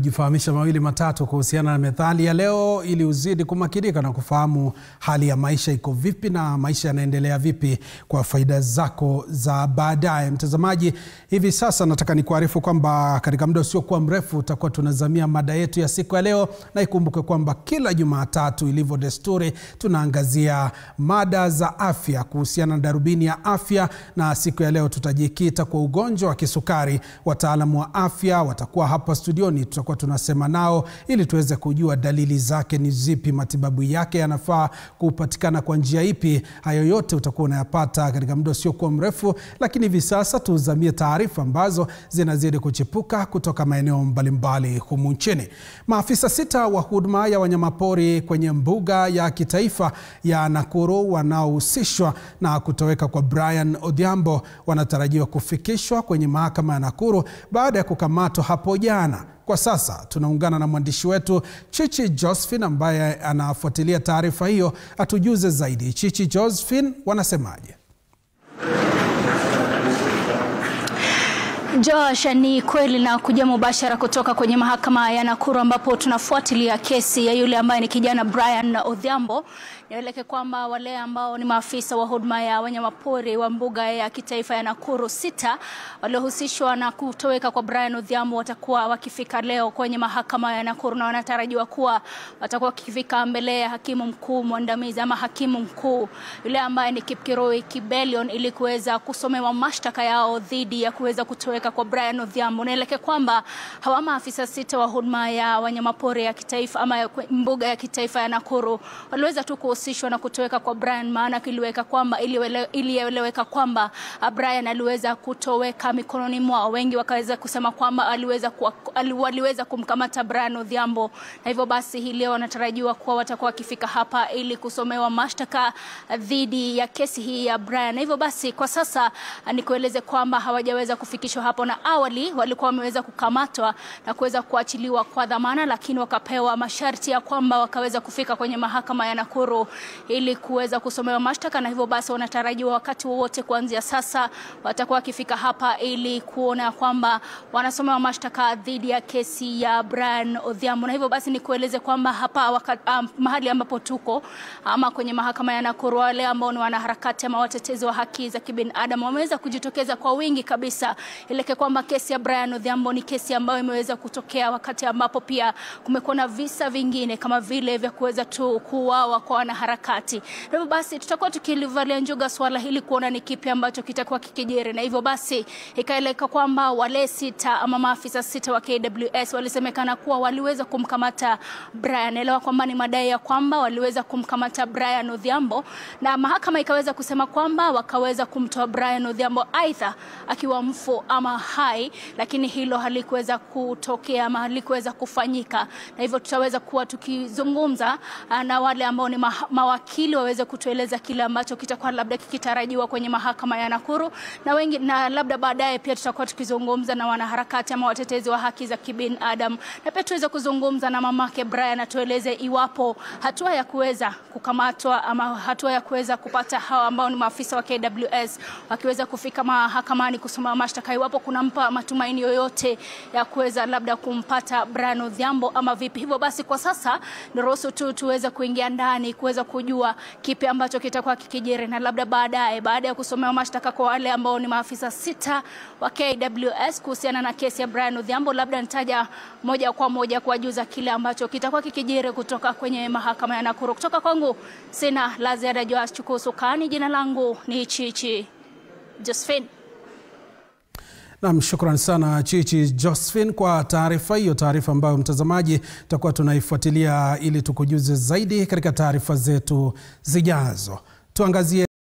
Jifahamisha mawili matatu kuhusiana na methali ya leo ili uzidi kumakinika na kufahamu hali ya maisha iko vipi na maisha yanaendelea vipi kwa faida zako za baadaye. Mtazamaji, hivi sasa nataka nikuarifu kwamba katika muda usiokuwa mrefu tutakuwa tunazamia mada yetu ya siku ya leo, na ikumbuke kwamba kila Jumatatu ilivyo desturi tunaangazia mada za afya kuhusiana na darubini ya afya, na siku ya leo tutajikita kwa ugonjwa wa kisukari. Wataalamu wa afya watakuwa hapa studioni, tutakuwa tunasema nao ili tuweze kujua dalili zake ni zipi, matibabu yake yanafaa kupatikana kwa njia ipi. Hayo yote utakuwa unayapata katika muda usiokuwa mrefu, lakini hivi sasa tuzamie taarifa ambazo zinazidi kuchipuka kutoka maeneo mbalimbali humu nchini. Maafisa 6 wa huduma ya wanyamapori kwenye mbuga ya kitaifa ya Nakuru wanaohusishwa na kutoweka kwa Brian Odhiambo wanatarajiwa kufikishwa kwenye mahakama ya Nakuru baada ya kukamatwa hapo jana. Kwa sasa tunaungana na mwandishi wetu Chichi Josephine ambaye anafuatilia taarifa hiyo, atujuze zaidi. Chichi Josephine, wanasemaje? Josh, ni kweli na kuja mubashara kutoka kwenye mahakama ya Nakuru ambapo tunafuatilia kesi ya yule ambaye ni kijana Brian Odhiambo. Nieleke kwamba wale ambao ni maafisa wa huduma ya wanyamapori wa mbuga ya kitaifa ya Nakuru 6 waliohusishwa na kutoweka kwa Brian Odhiambo watakuwa wakifika leo kwenye mahakama ya Nakuru, na wanatarajiwa kuwa watakuwa wakifika mbele ya hakimu mkuu mwandamizi ama hakimu mkuu yule ambaye ni Kipkirui Kibelion ili kuweza kusomewa mashtaka yao dhidi ya kuweza kutoweka kwa Brian Odhiambo. Nieleke kwamba hawa maafisa 6 wa huduma ya wanyamapori ya kitaifa ama mbuga ya kitaifa ya Nakuru waliweza tu kuhusishwa na kutoweka kwa Brian, maana kiliweka kwamba ilieleweka kwamba Brian aliweza kutoweka mikononi mwao. Wengi wakaweza kusema kwamba waliweza kumkamata Brian Odhiambo, na hivyo basi hii leo wanatarajiwa kuwa watakuwa wakifika hapa ili kusomewa mashtaka dhidi ya kesi hii ya Brian. Na hivyo basi kwa sasa nikueleze kwamba hawajaweza kufikishwa hapo, na awali walikuwa wameweza kukamatwa na kuweza kuachiliwa kwa dhamana, lakini wakapewa masharti ya kwamba wakaweza kufika kwenye mahakama ya Nakuru ili kuweza kusomewa mashtaka, na hivyo basi wanatarajiwa wakati wowote kuanzia sasa watakuwa wakifika hapa ili kuona kwamba wanasomewa mashtaka dhidi ya kesi ya Brian Odhiambo. Na hivyo basi nikueleze kwamba hapa mahali ambapo tuko ama kwenye mahakama ya Nakuru, wale ambao ni wanaharakati ama watetezi wa haki za kibinadamu wameweza kujitokeza kwa wingi kabisa. Ileke kwamba kesi ya Brian Odhiambo ni kesi ambayo imeweza kutokea wakati ambapo pia kumekuwa na visa vingine kama vile vya kuweza tu kuuawa kwa wanaharakati. Na hivyo basi tutakuwa tukilivalia njuga swala hili kuona ni kipi ambacho kitakuwa kikijiri, na hivyo basi ikaeleka kwamba wale 6 ama maafisa 6 wa KWS walisemekana kuwa waliweza kumkamata Brian. Elewa kwamba ni madai ya kwamba waliweza kumkamata Brian Odhiambo, na mahakama ikaweza kusema kwamba wakaweza kumtoa Brian Odhiambo aidha akiwa mfu ama hai, lakini hilo halikuweza kutokea ama halikuweza kufanyika. Na hivyo tutaweza kuwa tukizungumza na wale ambao ni mawakili waweze kutueleza kile ambacho kitakuwa labda kikitarajiwa kwenye mahakama ya Nakuru, na labda baadaye pia tutakuwa tukizungumza na wanaharakati ama watetezi wa haki za kibinadamu, na pia tuweze kuzungumza na mamake Brian atueleze iwapo hatua ya kuweza kukamatwa ama hatua ya kuweza kupata hawa ambao ni maafisa wa KWS wakiweza kufika mahakamani kusoma mashtaka, iwapo kunampa matumaini yoyote ya kuweza labda kumpata Brian Odhiambo ama vipi. Hivyo basi kwa sasa niruhusu tu tuweze kuingia ndani kuweza kujua kipi ambacho kitakuwa kikijiri, na labda baada ya kusomewa mashtaka kwa wale ambao ni maafisa 6 wa KWS kuhusiana na kesi ya Brian Odhiambo, labda nitaja moja kwa moja kuwajuza kile ambacho kitakuwa kikijiri kutoka kwenye mahakama ya Nakuru. Kutoka kwangu sina la ziada. Joas Chukusukani, jina langu ni Chichi Josephine. Naam, shukrani sana Chichi Josephine kwa taarifa hiyo, taarifa ambayo mtazamaji tutakuwa tunaifuatilia ili tukujuze zaidi katika taarifa zetu zijazo. Tuangazie